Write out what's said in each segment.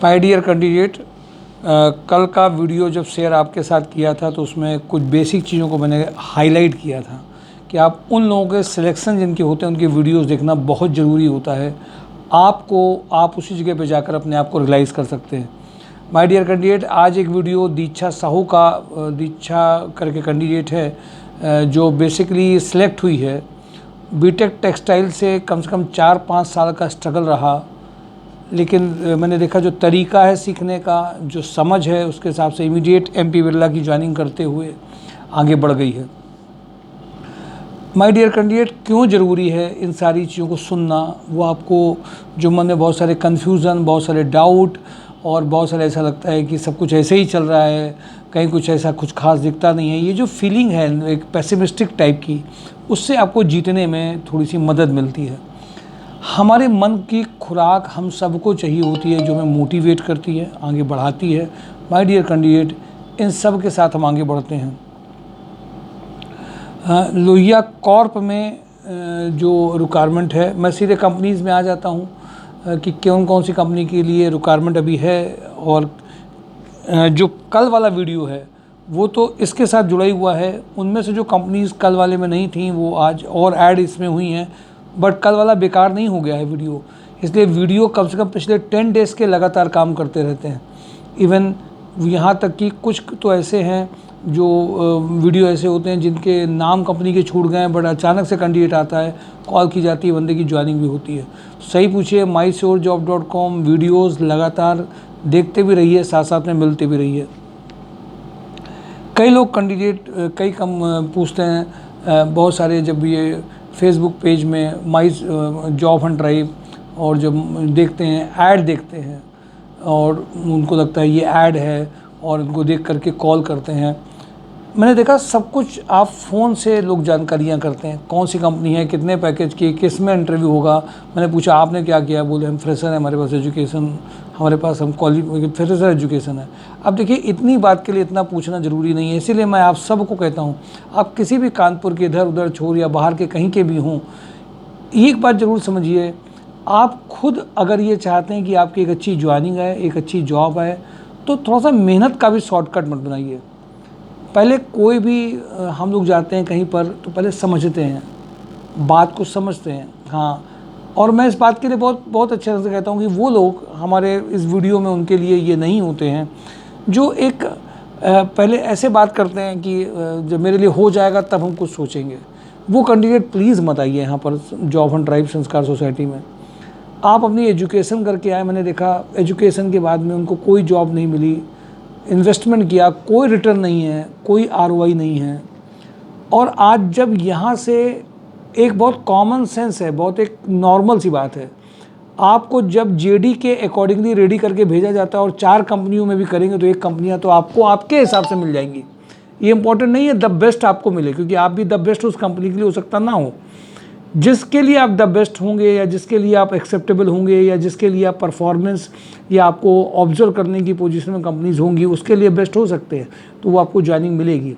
My dear candidate, कल का video जब शेयर आपके साथ किया था तो उसमें कुछ बेसिक चीज़ों को मैंने हाईलाइट किया था कि आप उन लोगों के सिलेक्शन जिनके होते हैं उनके वीडियोस देखना बहुत ज़रूरी होता है। आप उसी जगह पे जाकर अपने आप को रियलाइज़ कर सकते हैं। माय डियर कैंडिडेट, आज एक वीडियो दीक्षा साहू का, दीक्षा करके कैंडिडेट है जो बेसिकली सिलेक्ट हुई है। बीटेक टेक्सटाइल से कम 4-5 साल का स्ट्रगल रहा, लेकिन मैंने देखा जो तरीका है सीखने का, जो समझ है, उसके हिसाब से इमीडिएट एमपी बिरला की ज्वाइनिंग करते हुए आगे बढ़ गई है। माय डियर कैंडिडेट, क्यों ज़रूरी है इन सारी चीज़ों को सुनना? वो आपको जो मन में बहुत सारे कन्फ्यूज़न, बहुत सारे डाउट और बहुत सारे ऐसा लगता है कि सब कुछ ऐसे ही चल रहा है, कहीं कुछ ऐसा कुछ खास दिखता नहीं है, ये जो फीलिंग है एक पेसिमिस्टिक टाइप की, उससे आपको जीतने में थोड़ी सी मदद मिलती है। हमारे मन की खुराक हम सबको चाहिए होती है जो हमें मोटिवेट करती है, आगे बढ़ाती है। माय डियर कैंडिडेट, इन सब के साथ हम आगे बढ़ते हैं। लोहिया कॉर्प में जो रिक्वायरमेंट है, मैं सीधे कंपनीज़ में आ जाता हूँ कि कौन सी कंपनी के लिए रिक्वायरमेंट अभी है। और जो कल वाला वीडियो है वो तो इसके साथ जुड़ा ही हुआ है। उनमें से जो कंपनीज़ कल वाले में नहीं थी वो आज और ऐड इसमें हुई हैं, बट कल वाला बेकार नहीं हो गया है वीडियो। इसलिए वीडियो कम से कम पिछले 10 डेज़ के लगातार काम करते रहते हैं। इवन यहाँ तक कि कुछ तो ऐसे हैं जो वीडियो ऐसे होते हैं जिनके नाम कंपनी के छूट गए हैं, बट अचानक से कैंडिडेट आता है, कॉल की जाती है, बंदे की ज्वाइनिंग भी होती है। सही पूछिए, mysurejob.com वीडियोज़ लगातार देखते भी रहिए, साथ साथ में मिलते भी रहिए। कई लोग कैंडिडेट पूछते हैं बहुत सारे, जब ये फेसबुक पेज में माई जॉब हंट ड्राइव और जब देखते हैं, ऐड देखते हैं और उनको लगता है ये ऐड है और उनको देख करके कॉल करते हैं। मैंने देखा सब कुछ आप फ़ोन से लोग जानकारियाँ करते हैं, कौन सी कंपनी है, कितने पैकेज की, किस में इंटरव्यू होगा। मैंने पूछा आपने क्या किया? बोले हम फ्रेशर हैं, हमारे पास एजुकेशन, हमारे पास हम फ्रेशर एजुकेशन है। अब देखिए, इतनी बात के लिए इतना पूछना ज़रूरी नहीं है, इसीलिए मैं आप सबको कहता हूँ, आप किसी भी कानपुर के इधर उधर छोर या बाहर के कहीं के भी हों, एक बात ज़रूर समझिए, आप खुद अगर ये चाहते हैं कि आपकी एक अच्छी ज्वाइनिंग है, एक अच्छी जॉब है, तो थोड़ा सा मेहनत का भी शॉर्टकट मत बनाइए। पहले कोई भी हम लोग जाते हैं कहीं पर तो पहले समझते हैं, बात को समझते हैं। हाँ, और मैं इस बात के लिए बहुत अच्छे से कहता हूँ कि वो लोग हमारे इस वीडियो में, उनके लिए ये नहीं होते हैं जो एक पहले ऐसे बात करते हैं कि जब मेरे लिए हो जाएगा तब हम कुछ सोचेंगे। वो कैंडिडेट प्लीज़ मत आइए यहाँ पर जॉब हंट ड्राइव संस्कार सोसाइटी में। आप अपनी एजुकेशन करके आए, मैंने देखा एजुकेशन के बाद में उनको कोई जॉब नहीं मिली, इन्वेस्टमेंट किया, कोई रिटर्न नहीं है, कोई आरओआई नहीं है। और आज जब यहाँ से एक बहुत कॉमन सेंस है, बहुत एक नॉर्मल सी बात है, आपको जब जेडी के अकॉर्डिंगली रेडी करके भेजा जाता है और 4 कंपनियों में भी करेंगे तो एक कंपनियाँ तो आपको आपके हिसाब से मिल जाएंगी। ये इंपॉर्टेंट नहीं है द बेस्ट आपको मिले, क्योंकि आप भी द बेस्ट उस कंपनी के लिए हो सकता ना हो। जिसके लिए आप द बेस्ट होंगे या जिसके लिए आप एक्सेप्टेबल होंगे या जिसके लिए आप परफॉर्मेंस या आपको ऑब्जर्व करने की पोजीशन में कंपनीज होंगी, उसके लिए बेस्ट हो सकते हैं, तो वो आपको ज्वाइनिंग मिलेगी।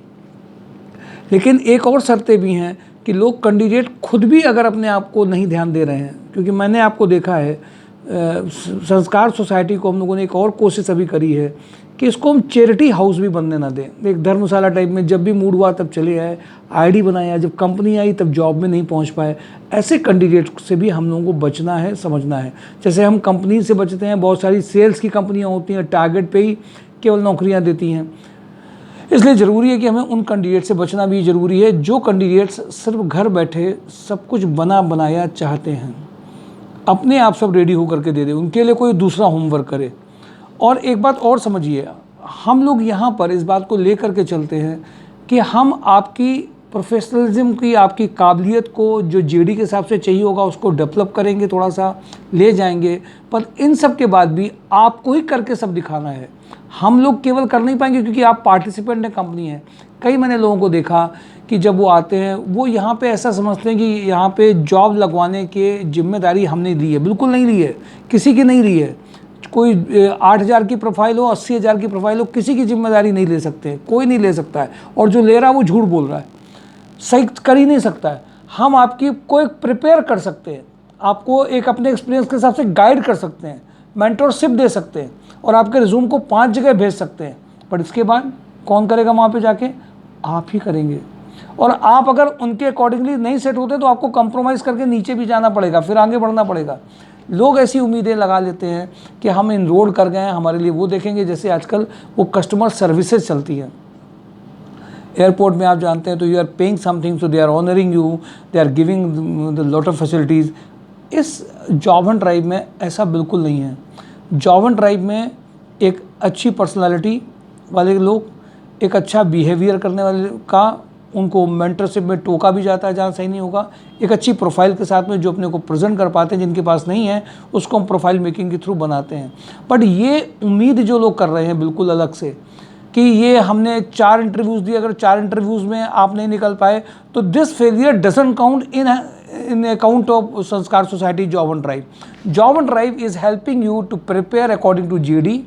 लेकिन एक और शर्तें भी हैं कि लोग कैंडिडेट खुद भी अगर अपने आप को नहीं ध्यान दे रहे हैं, क्योंकि मैंने आपको देखा है संस्कार सोसाइटी को हम लोगों ने एक और कोशिश अभी करी है कि इसको हम चैरिटी हाउस भी बनने ना दें। एक धर्मशाला टाइप में जब भी मूड हुआ तब चले आए, आईडी बनाया, जब कंपनी आई तब जॉब में नहीं पहुंच पाए। ऐसे कैंडिडेट से भी हम लोगों को बचना है, समझना है। जैसे हम कंपनी से बचते हैं, बहुत सारी सेल्स की कंपनियां होती हैं, टारगेट पे ही केवल नौकरियां देती हैं। इसलिए ज़रूरी है कि हमें उन कैंडिडेट से बचना भी ज़रूरी है जो कैंडिडेट्स सिर्फ घर बैठे सब कुछ बना बनाया चाहते हैं, अपने आप सब रेडी होकर के दे दे, उनके लिए कोई दूसरा होमवर्क करे। और एक बात और समझिए, हम लोग यहाँ पर इस बात को लेकर के चलते हैं कि हम आपकी प्रोफेशनलिज्म की, आपकी काबिलियत को जो जेडी के हिसाब से चाहिए होगा उसको डेवलप करेंगे, थोड़ा सा ले जाएंगे, पर इन सब के बाद भी आपको ही करके सब दिखाना है। हम लोग केवल कर नहीं पाएंगे क्योंकि आप पार्टिसिपेंट हैं, कंपनी है। कई मैंने लोगों को देखा कि जब वो आते हैं वो यहाँ पे ऐसा समझते हैं कि यहाँ पे जॉब लगवाने की जिम्मेदारी हमने ली है। बिल्कुल नहीं ली है, किसी की नहीं ली है। कोई 8,000 की प्रोफाइल हो, 80,000 की प्रोफाइल हो, किसी की जिम्मेदारी नहीं ले सकते, कोई नहीं ले सकता है। और जो ले रहा है वो झूठ बोल रहा है, सही कर ही नहीं सकता है। हम आपकी को एक प्रिपेयर कर सकते हैं, आपको एक अपने एक्सपीरियंस के हिसाब से गाइड कर सकते हैं, मेंटरशिप दे सकते हैं और आपके रिज्यूम को 5 जगह भेज सकते हैं, पर इसके बाद कौन करेगा वहाँ पे जाके? आप ही करेंगे। और आप अगर उनके अकॉर्डिंगली नहीं सेट होते तो आपको कंप्रोमाइज़ करके नीचे भी जाना पड़ेगा, फिर आगे बढ़ना पड़ेगा। लोग ऐसी उम्मीदें लगा लेते हैं कि हम इनरोल कर गए हैं, हमारे लिए वो देखेंगे, जैसे आजकल वो कस्टमर सर्विसेज चलती हैं। एयरपोर्ट में आप जानते हैं तो you are paying something, so they are honouring you, they are giving the lot of facilities. इस जॉब एंड ड्राइव में ऐसा बिल्कुल नहीं है। जॉब एंड ड्राइव में एक अच्छी पर्सनालिटी वाले लोग, एक अच्छा बिहेवियर करने वाले का, उनको मेंटरशिप में टोका भी जाता है जहाँ सही नहीं होगा। एक अच्छी प्रोफाइल के साथ में जो अपने को प्रेजेंट कर पाते हैं, जिनके पास नहीं है उसको हम प्रोफाइल मेकिंग के थ्रू बनाते हैं। बट ये उम्मीद जो लोग कर रहे हैं बिल्कुल अलग से कि ये हमने 4 इंटरव्यूज़ दिए, अगर 4 इंटरव्यूज़ में आप नहीं निकल पाए तो this failure doesn't count in account of Sanskar society job and drive. Job and drive is helping you to prepare according to GD,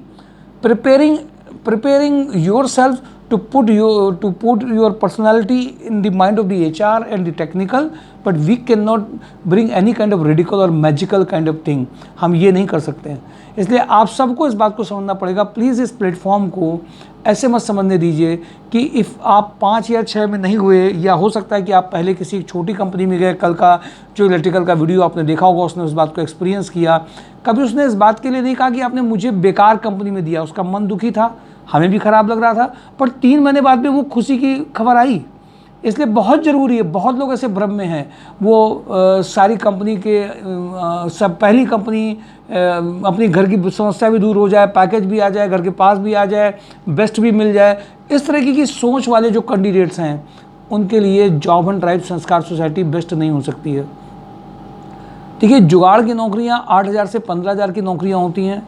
preparing yourself to put your personality in the mind of the HR and the technical, but we cannot bring any kind of radical or magical kind of thing। हम ये नहीं कर सकते हैं। इसलिए आप सबको इस बात को समझना पड़ेगा। प्लीज़ इस प्लेटफॉर्म को ऐसे मत समझने दीजिए कि इफ़ आप 5 या 6 में नहीं हुए, या हो सकता है कि आप पहले किसी छोटी कंपनी में गए, कल का जो इलेक्ट्रिकल का वीडियो आपने देखा होगा उसने उस बात को एक्सपीरियंस किया, कभी उसने इस बात के लिए नहीं कहा कि आपने मुझे बेकार कंपनी में दिया, उसका मन दुखी था, हमें भी ख़राब लग रहा था, पर 3 महीने बाद में वो खुशी की खबर आई। इसलिए बहुत ज़रूरी है, बहुत लोग ऐसे भ्रम में हैं, वो सारी कंपनी के सब पहली कंपनी अपनी घर की समस्या भी दूर हो जाए, पैकेज भी आ जाए, घर के पास भी आ जाए, बेस्ट भी मिल जाए, इस तरह की सोच वाले जो कैंडिडेट्स हैं उनके लिए जॉब एंड ड्राइव संस्कार सोसाइटी बेस्ट नहीं हो सकती है। देखिए, जुगाड़ की नौकरियां 8,000 से 15,000 की नौकरियां होती हैं,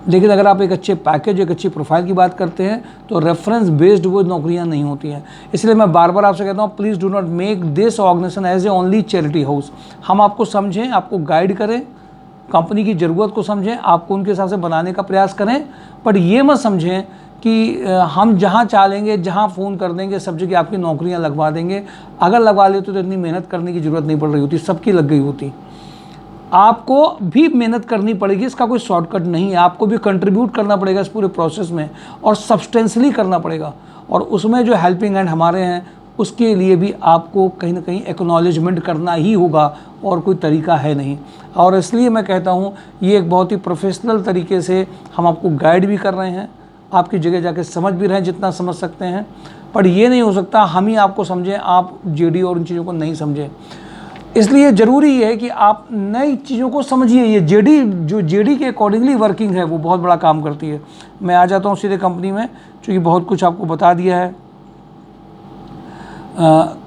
लेकिन अगर आप एक अच्छे पैकेज, एक अच्छी प्रोफाइल की बात करते हैं तो रेफरेंस बेस्ड वो नौकरियां नहीं होती हैं। इसलिए मैं बार बार आपसे कहता हूँ, please do not make this organisation as a only charity house. हम आपको समझें, आपको गाइड करें, कंपनी की ज़रूरत को समझें, आपको उनके हिसाब से बनाने का प्रयास करें, पर ये मत समझें कि हम जहाँ चाहेंगे, जहाँ फ़ोन कर देंगे, सब जगह आपकी नौकरियाँ लगवा देंगे। अगर लगवा लेते तो इतनी मेहनत करने की ज़रूरत नहीं पड़ रही होती, सबकी लग गई होती। आपको भी मेहनत करनी पड़ेगी, इसका कोई शॉर्टकट नहीं है। आपको भी कंट्रीब्यूट करना पड़ेगा इस पूरे प्रोसेस में, और सब्सटेंशली करना पड़ेगा, और उसमें जो हेल्पिंग हैंड हमारे हैं उसके लिए भी आपको कहीं ना कहीं एक्नॉलेजमेंट करना ही होगा, और कोई तरीका है नहीं। और इसलिए मैं कहता हूँ, ये एक बहुत ही प्रोफेशनल तरीके से हम आपको गाइड भी कर रहे हैं, आपकी जगह जाके समझ भी रहे हैं जितना समझ सकते हैं, पर ये नहीं हो सकता हम ही आपको समझें, आप GD और उन चीज़ों को नहीं समझें। इसलिए ज़रूरी है कि आप नई चीज़ों को समझिए। ये GD के अकॉर्डिंगली वर्किंग है, वो बहुत बड़ा काम करती है। मैं आ जाता हूँ सीधे कंपनी में, क्योंकि बहुत कुछ आपको बता दिया है।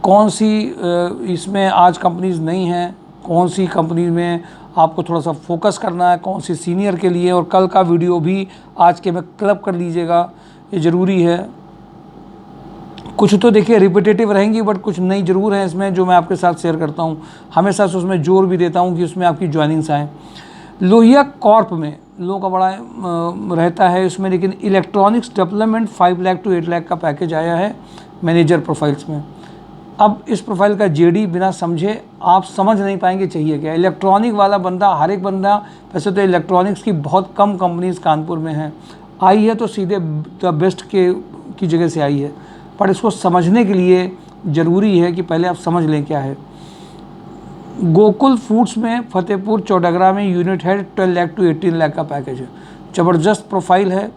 कौन सी इसमें आज कंपनीज़ नहीं हैं, कौन सी कंपनी में आपको थोड़ा सा फोकस करना है, कौन सी सीनियर के लिए, और कल का वीडियो भी आज के में क्लब कर लीजिएगा, ये ज़रूरी है। कुछ तो देखिए रिपीटेटिव रहेंगी, बट कुछ नई ज़रूर है इसमें जो मैं आपके साथ शेयर करता हूँ। हमेशा से उसमें जोर भी देता हूँ कि उसमें आपकी ज्वाइनिंग्स आएँ। लोहिया कॉर्प में लोगों का बड़ा रहता है इसमें, लेकिन electronics development 5 lakh to 8 lakh का पैकेज आया है मैनेजर प्रोफाइल्स में। अब इस प्रोफाइल का GD बिना समझे आप समझ नहीं पाएंगे चाहिए क्या। इलेक्ट्रॉनिक वाला बंदा, हर एक बंदा, वैसे तो इलेक्ट्रॉनिक्स की बहुत कम कंपनीज़ कानपुर में हैं, आई है तो सीधे द बेस्ट की जगह से आई है, पर इसको समझने के लिए ज़रूरी है कि पहले आप समझ लें क्या है। गोकुल फूड्स में फतेहपुर चौडगरा में unit head 12 lakh to 18 lakh का पैकेज है। ज़बरदस्त प्रोफाइल है,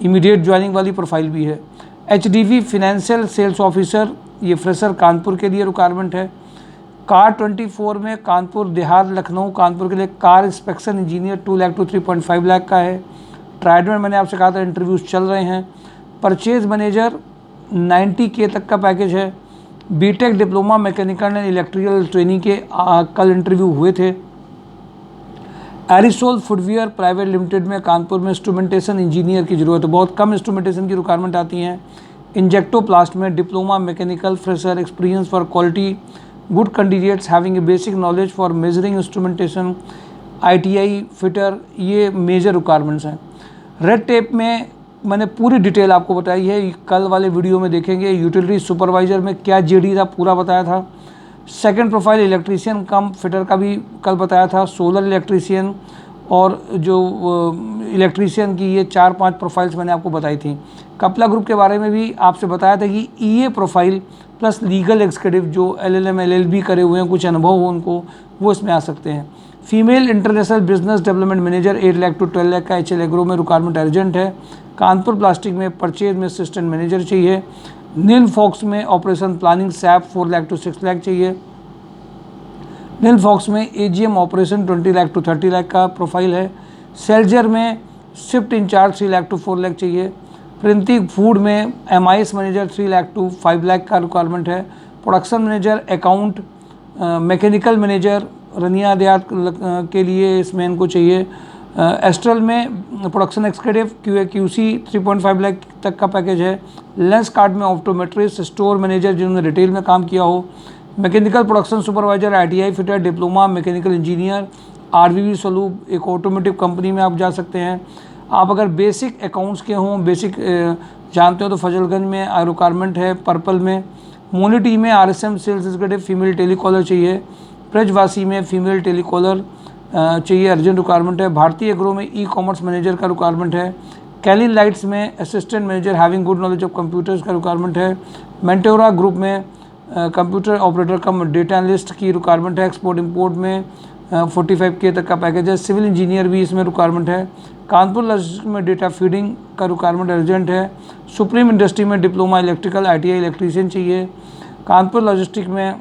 इमीडिएट ज्वाइनिंग वाली प्रोफाइल भी है। HDV फाइनेंशियल सेल्स ऑफिसर, ये फ्रेशर कानपुर के लिए रिक्वायरमेंट है। कार 24 में कानपुर देहात लखनऊ कानपुर के लिए car inspection engineer 2 lakh to 3.5 lakh का है। ट्राइड में मैंने आपसे कहा था इंटरव्यूज़ चल रहे हैं। परचेज मैनेजर 90K तक का पैकेज है। BTech diploma mechanical and electrical training के कल इंटरव्यू हुए थे। एरिसोल फुटवियर प्राइवेट लिमिटेड में कानपुर में इंस्ट्रूमेंटेशन इंजीनियर की ज़रूरत है, बहुत कम इंस्ट्रूमेंटेशन की रिक्वायरमेंट आती हैं। इंजेक्टोप्लास्ट में diploma mechanical fresher experience for quality, good candidates having a basic knowledge for measuring instrumentation, ITI fitter, ये मेजर रिक्वायरमेंट्स हैं। रेड टेप में मैंने पूरी डिटेल आपको बताई है, कल वाले वीडियो में देखेंगे। यूटिलिटी सुपरवाइज़र में क्या GD था पूरा बताया था। सेकंड प्रोफाइल इलेक्ट्रीशियन कम फिटर का भी कल बताया था। सोलर इलेक्ट्रीशियन और जो इलेक्ट्रीशियन की ये 4-5 प्रोफाइल्स मैंने आपको बताई थी। कपला ग्रुप के बारे में भी आपसे बताया था कि ईए प्रोफाइल प्लस लीगल एग्जीक्यूटिव जो एलएलएम एलएलबी करे हुए हैं, कुछ अनुभव हो उनको, वो इसमें आ सकते हैं। Female international business development manager 8 lakh to 12 lakh का एचएल एग्रो में रिक्वायरमेंट अर्जेंट है। कानपुर प्लास्टिक में परचेज में असिस्टेंट मैनेजर चाहिए। नील फॉक्स में operation planning SAP 4 lakh to 6 lakh चाहिए। नील फॉक्स में AGM operation 20 lakh to 30 lakh का प्रोफाइल है। सेल्जर में shift incharge 3 lakh to 4 lakh चाहिए। प्रिंटिंग फूड में MIS manager 3 lakh to 5 lakh का रिक्वायरमेंट है। Production manager account mechanical manager Raniya Dehat के लिए इसमें इनको चाहिए। एस्ट्रल में production executive QA QC 3.5 lakh तक का पैकेज है। लेंस कार्ड में ऑप्टोमेट्रिस्ट स्टोर मैनेजर जिन्होंने रिटेल में काम किया हो। Mechanical production supervisor ITI fitter diploma mechanical engineer RVV सलूब एक ऑटोमेटिव कंपनी में आप जा सकते हैं। आप अगर बेसिक अकाउंट्स के हों, बेसिक जानते हो तो फजलगंज में रिक्वायरमेंट है। पर्पल में मोनिटी में RSM sales executive female telecaller चाहिए। ब्रजवासी में फीमेल टेलीकॉलर चाहिए, अर्जेंट रिक्वायरमेंट है। भारतीय एग्रो में ई कॉमर्स मैनेजर का रिक्वायरमेंट है। कैलिन लाइट्स में assistant manager having good knowledge of computers का रिक्वायरमेंट है। मेंटोरा ग्रुप में computer operator cum data analyst की रिक्वायरमेंट है। एक्सपोर्ट इंपोर्ट में 45K तक का पैकेज है। सिविल इंजीनियर भी इसमें रिक्वायरमेंट है। कानपुर लॉजिस्टिक में डेटा फीडिंग का रिक्वायरमेंट अर्जेंट है। सुप्रीम इंडस्ट्री में डिप्लोमा इलेक्ट्रिकल आईटीआई इलेक्ट्रीशियन चाहिए। कानपुर लॉजिस्टिक में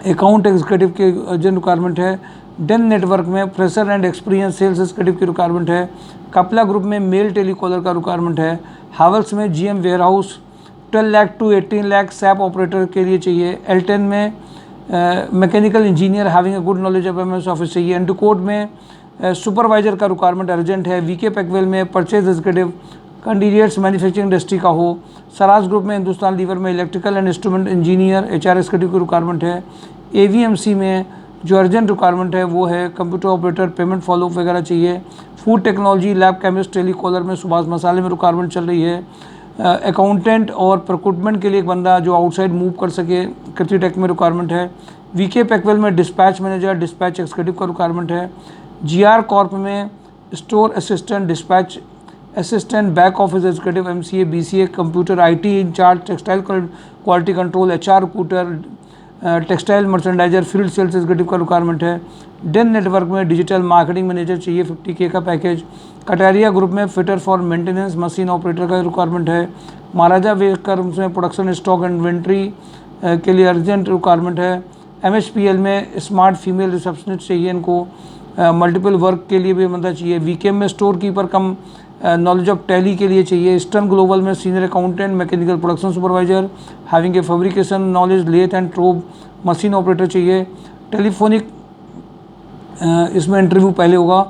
अकाउंट एग्जीक्यूटिव की अर्जेंट रिक्वायरमेंट है। डेन नेटवर्क में fresher and experience sales executive की रिक्वायरमेंट है। कपला ग्रुप में मेल टेलीकॉलर का रिक्वायरमेंट है। हावल्स में GM warehouse 12 lakh to 18 lakh SAP operator के लिए चाहिए। एल10 में mechanical engineer having a good knowledge of MS office चाहिए। एंडोकोड में सुपरवाइजर का रिक्वायरमेंट अर्जेंट है। वीके पैकवेल में purchase executive candidates manufacturing industry का हो। सराज ग्रुप में हिंदुस्तान लीवर में electrical and instrument engineer HR executive की रिक्वायरमेंट है। एवीएमसी में जो अर्जेंट रिक्वायरमेंट है वो है कंप्यूटर ऑपरेटर, पेमेंट फॉलो वगैरह चाहिए। Food technology lab chemist telecaller में सुभाष मसाले में रिक्वायरमेंट चल रही है। अकाउंटेंट और प्रोक्यूटमेंट के लिए एक बंदा जो आउटसाइड मूव कर सके कृति टेक में रिक्वायरमेंट है। वीके पैकवेल में डिस्पैच मैनेजर डिस्पैच एक्जीक्यूटिव का रिक्वायरमेंट है। जीआर कॉर्प में store assistant dispatch assistant back office executive MCA BCA computer IT incharge textile quality control HR recruiter textile merchandiser field sales executive का requirement है। Den network में digital marketing manager चाहिए 50K का package. Kataria group में fitter for maintenance machine operator का requirement है। महाराजा वेकर्स में production stock inventory के लिए अर्जेंट रिक्वायरमेंट है। MHPL में स्मार्ट फीमेल रिसेप्शनिस्ट चाहिए इनको। मल्टीपल वर्क के लिए भी बंदा चाहिए। वीकेम में स्टोर कीपर कम नॉलेज ऑफ टैली के लिए चाहिए। ईस्टर्न ग्लोबल में senior accountant mechanical production supervisor having a fabrication knowledge lathe and ट्रोब मशीन ऑपरेटर चाहिए। टेलीफोनिक इसमें इंटरव्यू पहले होगा।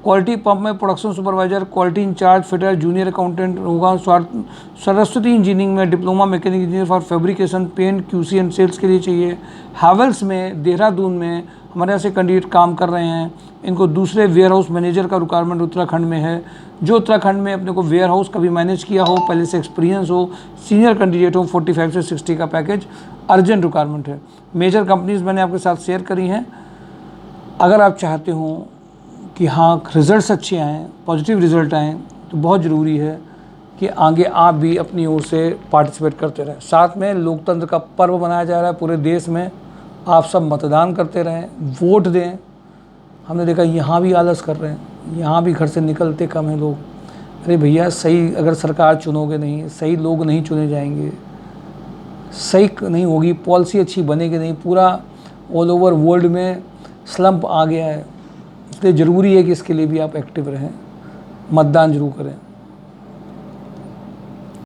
क्वालिटी पंप में production supervisor quality incharge fitter junior accountant होगा। सरस्वती इंजीनियरिंग में diploma mechanic engineer for fabrication paint QC and sales के लिए चाहिए। हैवल्स में देहरादून में हमारे यहाँ से कैंडिडेट काम कर रहे हैं। इनको दूसरे वेयर हाउस मैनेजर का रिक्वायरमेंट उत्तराखंड में है। जो उत्तराखंड में अपने को वेयर हाउस कभी मैनेज किया हो, पहले से एक्सपीरियंस हो, सीनियर कैंडिडेट हो, 45 से 60 का पैकेज अर्जेंट रिक्वायरमेंट है। मेजर कंपनीज मैंने आपके साथ शेयर करी हैं। अगर आप चाहते हो कि हाँ रिज़ल्ट्स अच्छे आएँ, पॉजिटिव रिज़ल्ट आएँ, तो बहुत ज़रूरी है कि आगे आप भी अपनी ओर से पार्टिसिपेट करते रहें। साथ में लोकतंत्र का पर्व मनाया जा रहा है पूरे देश में। आप सब मतदान करते रहें, वोट दें। हमने देखा यहाँ भी आलस कर रहे हैं, यहाँ भी घर से निकलते कम हैं लोग। अरे भैया, सही अगर सरकार चुनोगे नहीं, सही लोग नहीं चुने जाएंगे, सही नहीं होगी, पॉलिसी अच्छी बनेगी नहीं, पूरा ऑल ओवर वर्ल्ड में स्लम्प आ गया है। इसलिए ज़रूरी है कि इसके लिए भी आप एक्टिव रहें, मतदान जरूर करें।